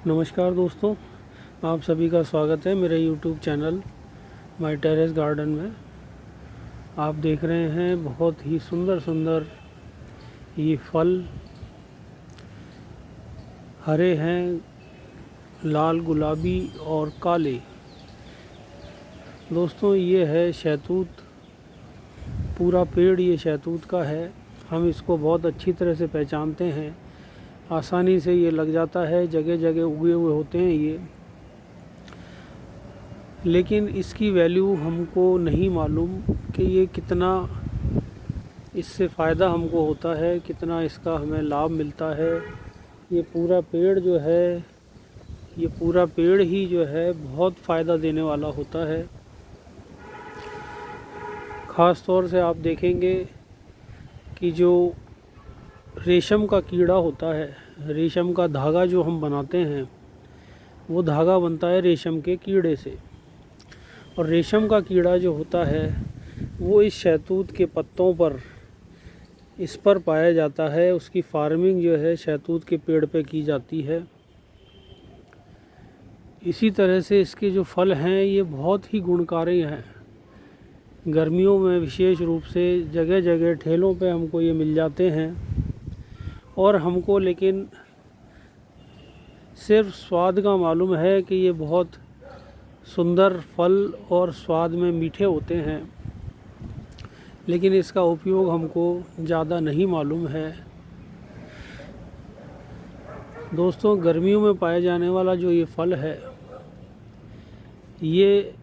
नमस्कार दोस्तों, आप सभी का स्वागत है मेरे YouTube channel my terrace garden में। आप देख रहे हैं बहुत ही सुंदर सुंदर ये फल, हरे हैं, लाल, गुलाबी और काले। दोस्तों, ये है शहतूत। पूरा पेड़ ये शहतूत का है। हम इसको बहुत अच्छी तरह से पहचानते हैं, आसानी से ये लग जाता है, जगह जगह उगे हुए होते हैं ये। लेकिन इसकी वैल्यू हमको नहीं मालूम कि ये कितना इससे फ़ायदा हमको होता है, कितना इसका हमें लाभ मिलता है। ये पूरा पेड़ जो है, ये पूरा पेड़ ही जो है बहुत फ़ायदा देने वाला होता है। ख़ास तौर से आप देखेंगे कि जो रेशम का कीड़ा होता है, रेशम का धागा जो हम बनाते हैं, वो धागा बनता है रेशम के कीड़े से। और रेशम का कीड़ा जो होता है वो इस शहतूत के पत्तों पर, इस पर पाया जाता है। उसकी फार्मिंग जो है शहतूत के पेड़ पे की जाती है। इसी तरह से इसके जो फल हैं ये बहुत ही गुणकारी हैं। गर्मियों में विशेष रूप से जगह जगह ठेलों पे हमको ये मिल जाते हैं। और हमको लेकिन सिर्फ स्वाद का मालूम है कि ये बहुत सुंदर फल और स्वाद में मीठे होते हैं, लेकिन इसका उपयोग हमको ज़्यादा नहीं मालूम है। दोस्तों, गर्मियों में पाए जाने वाला जो ये फल है, ये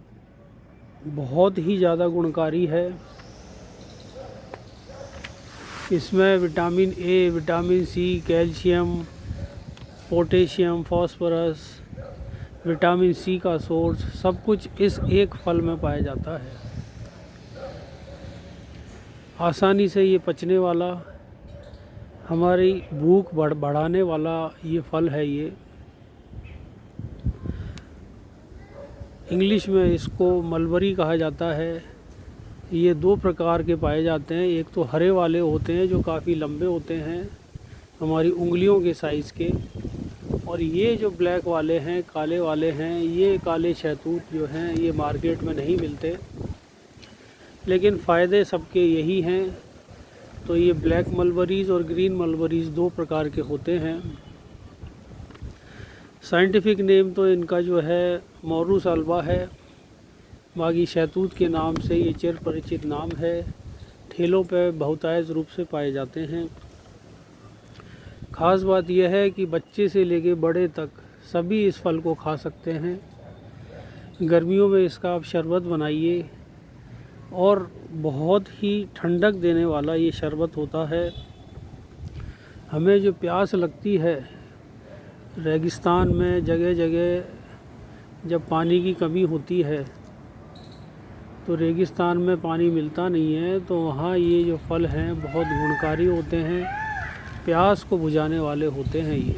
बहुत ही ज़्यादा गुणकारी है। इसमें vitamin A, vitamin C, calcium, potassium, phosphorus, vitamin C का सोर्स सब कुछ इस एक फल में पाया जाता है। आसानी से ये पचने वाला, हमारी भूख बढ़ाने वाला ये फल है। ये इंग्लिश में इसको मलबरी कहा जाता है। ये दो प्रकार के पाए जाते हैं। एक तो हरे वाले होते हैं जो काफ़ी लंबे होते हैं, हमारी उंगलियों के साइज़ के। और ये जो ब्लैक वाले हैं, काले वाले हैं, ये काले शहतूत जो हैं ये मार्केट में नहीं मिलते, लेकिन फ़ायदे सबके यही हैं। तो ये ब्लैक मलबरीज़ और ग्रीन मलबरीज़ दो प्रकार के होते हैं। साइंटिफिक नेम तो इनका जो है मोरूस अल्बा है। बाकी शहतूत के नाम से ये चिर परिचित नाम है। ठेलों पर बहुतायत रूप से पाए जाते हैं। ख़ास बात यह है कि बच्चे से लेके बड़े तक सभी इस फल को खा सकते हैं। गर्मियों में इसका आप शरबत बनाइए, और बहुत ही ठंडक देने वाला ये शरबत होता है। हमें जो प्यास लगती है रेगिस्तान में, जगह जगह जब पानी की कमी होती है तो रेगिस्तान में पानी मिलता नहीं है, तो वहाँ ये जो फल हैं बहुत गुणकारी होते हैं, प्यास को बुझाने वाले होते हैं ये।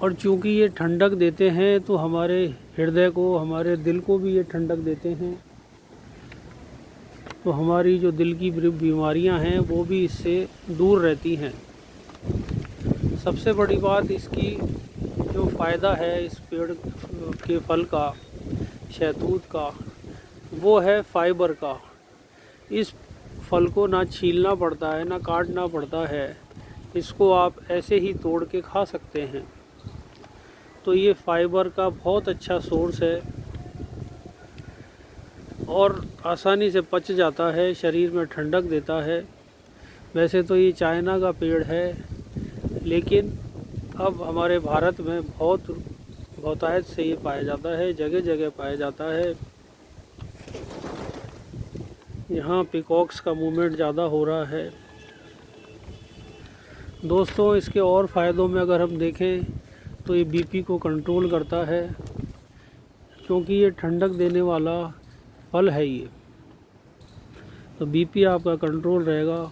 और चूँकि ये ठंडक देते हैं तो हमारे हृदय को, हमारे दिल को भी ये ठंडक देते हैं। तो हमारी जो दिल की बीमारियां हैं वो भी इससे दूर रहती हैं। सबसे बड़ी बात इसकी जो फ़ायदा है इस पेड़ के फल का, शहतूत का, वो है फाइबर का। इस फल को ना छीलना पड़ता है, ना काटना पड़ता है। इसको आप ऐसे ही तोड़ के खा सकते हैं। तो ये फाइबर का बहुत अच्छा सोर्स है और आसानी से पच जाता है, शरीर में ठंडक देता है। वैसे तो ये चाइना का पेड़ है, लेकिन अब हमारे भारत में बहुतायत से ये पाया जाता है, जगह जगह पाया जाता है। यहाँ पिकॉक्स का मूवमेंट ज़्यादा हो रहा है। दोस्तों, इसके और फ़ायदों में अगर हम देखें तो ये बीपी को कंट्रोल करता है, क्योंकि ये ठंडक देने वाला फल है ये। तो बीपी आपका कंट्रोल रहेगा।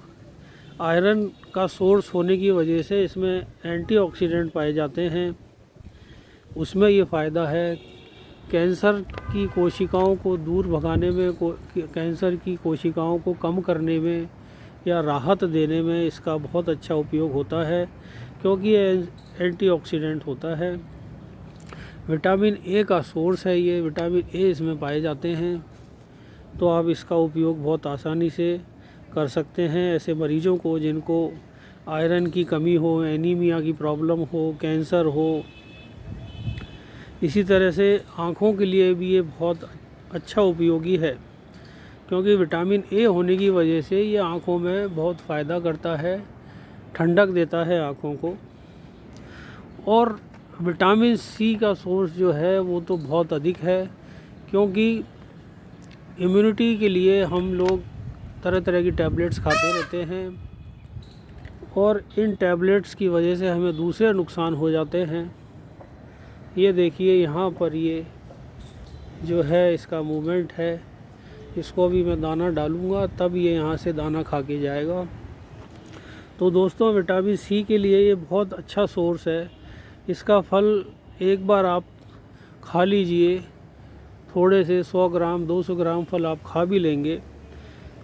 आयरन का सोर्स होने की वजह से इसमें एंटीऑक्सीडेंट पाए जाते हैं, उसमें ये फ़ायदा है। कैंसर की कोशिकाओं को दूर भगाने में, कैंसर की कोशिकाओं को कम करने में या राहत देने में इसका बहुत अच्छा उपयोग होता है, क्योंकि ये एंटीऑक्सीडेंट होता है। विटामिन ए का सोर्स है ये, विटामिन ए इसमें पाए जाते हैं। तो आप इसका उपयोग बहुत आसानी से कर सकते हैं ऐसे मरीजों को जिनको आयरन की कमी हो, एनीमिया की प्रॉब्लम हो, कैंसर हो। इसी तरह से आँखों के लिए भी ये बहुत अच्छा उपयोगी है, क्योंकि विटामिन ए होने की वजह से ये आँखों में बहुत फ़ायदा करता है, ठंडक देता है आँखों को। और विटामिन सी का सोर्स जो है वो तो बहुत अधिक है, क्योंकि इम्यूनिटी के लिए हम लोग तरह तरह की टैबलेट्स खाते रहते हैं और इन टैबलेट्स की वजह से हमें दूसरे नुकसान हो जाते हैं। ये देखिए यहाँ पर ये जो है इसका मूवमेंट है, इसको भी मैं दाना डालूँगा तब ये यहाँ से दाना खा के जाएगा। तो दोस्तों, विटामिन सी के लिए ये बहुत अच्छा सोर्स है। इसका फल एक बार आप खा लीजिए, थोड़े से 100 ग्राम 200 ग्राम फल आप खा भी लेंगे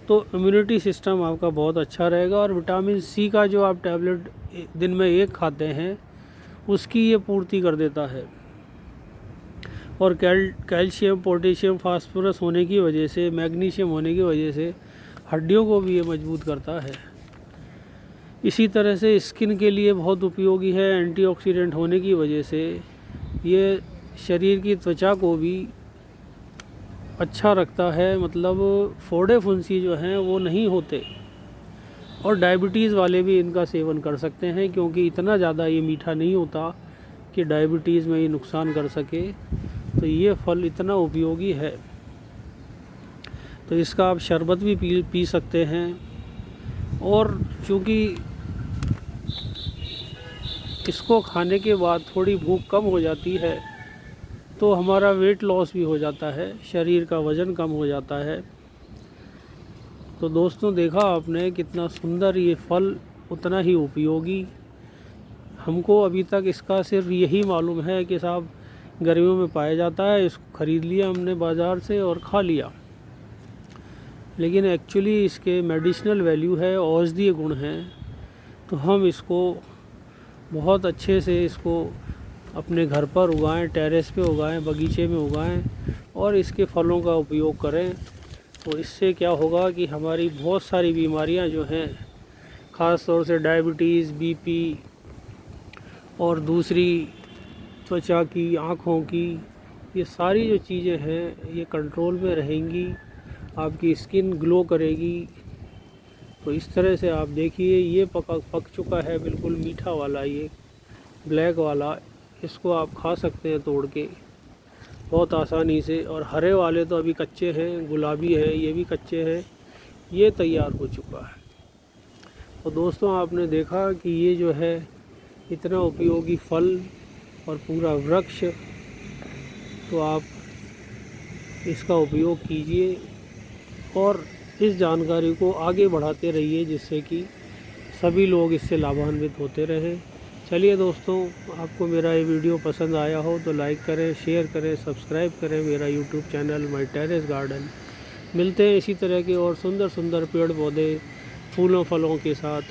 तो इम्यूनिटी सिस्टम आपका बहुत अच्छा रहेगा। और विटामिन सी का जो आप टैबलेट दिन में 1 खाते हैं उसकी ये पूर्ति कर देता है। और कैल्शियम, पोटेशियम, फास्फोरस होने की वजह से, मैग्नीशियम होने की वजह से हड्डियों को भी ये मजबूत करता है। इसी तरह से स्किन के लिए बहुत उपयोगी है। एंटीऑक्सीडेंट होने की वजह से ये शरीर की त्वचा को भी अच्छा रखता है, मतलब फोड़े फुंसी जो हैं वो नहीं होते। और डायबिटीज़ वाले भी इनका सेवन कर सकते हैं, क्योंकि इतना ज़्यादा ये मीठा नहीं होता कि डायबिटीज़ में ये नुकसान कर सके। तो ये फल इतना उपयोगी है, तो इसका आप शरबत भी पी सकते हैं। और चूँकि इसको खाने के बाद थोड़ी भूख कम हो जाती है तो हमारा वेट लॉस भी हो जाता है, शरीर का वज़न कम हो जाता है। तो दोस्तों, देखा आपने कितना सुंदर ये फल, उतना ही उपयोगी। हमको अभी तक इसका सिर्फ यही मालूम है कि साहब गर्मियों में पाया जाता है, इसको ख़रीद लिया हमने बाज़ार से और खा लिया। लेकिन एक्चुअली इसके मेडिसिनल वैल्यू है, औषधीय गुण हैं। तो हम इसको बहुत अच्छे से इसको अपने घर पर उगाएं, टेरेस पे उगाएं, बगीचे में उगाएं और इसके फलों का उपयोग करें। तो इससे क्या होगा कि हमारी बहुत सारी बीमारियां जो हैं, ख़ास तौर से डायबिटीज़, बीपी और दूसरी त्वचा की, आँखों की, ये सारी जो चीज़ें हैं ये कंट्रोल में रहेंगी, आपकी स्किन ग्लो करेगी। तो इस तरह से आप देखिए, ये पक चुका है बिल्कुल मीठा वाला, ये ब्लैक वाला, इसको आप खा सकते हैं तोड़ के बहुत आसानी से। और हरे वाले तो अभी कच्चे हैं, गुलाबी है, ये भी कच्चे हैं, ये तैयार हो चुका है। तो दोस्तों, आपने देखा कि ये जो है इतना उपयोगी फल और पूरा वृक्ष, तो आप इसका उपयोग कीजिए और इस जानकारी को आगे बढ़ाते रहिए, जिससे कि सभी लोग इससे लाभान्वित होते रहें। चलिए दोस्तों, आपको मेरा ये वीडियो पसंद आया हो तो लाइक करें, शेयर करें, सब्सक्राइब करें मेरा YouTube channel my terrace garden. मिलते हैं इसी तरह के और सुंदर सुंदर पेड़ पौधे, फूलों फलों के साथ।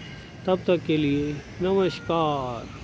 तब तक के लिए नमस्कार।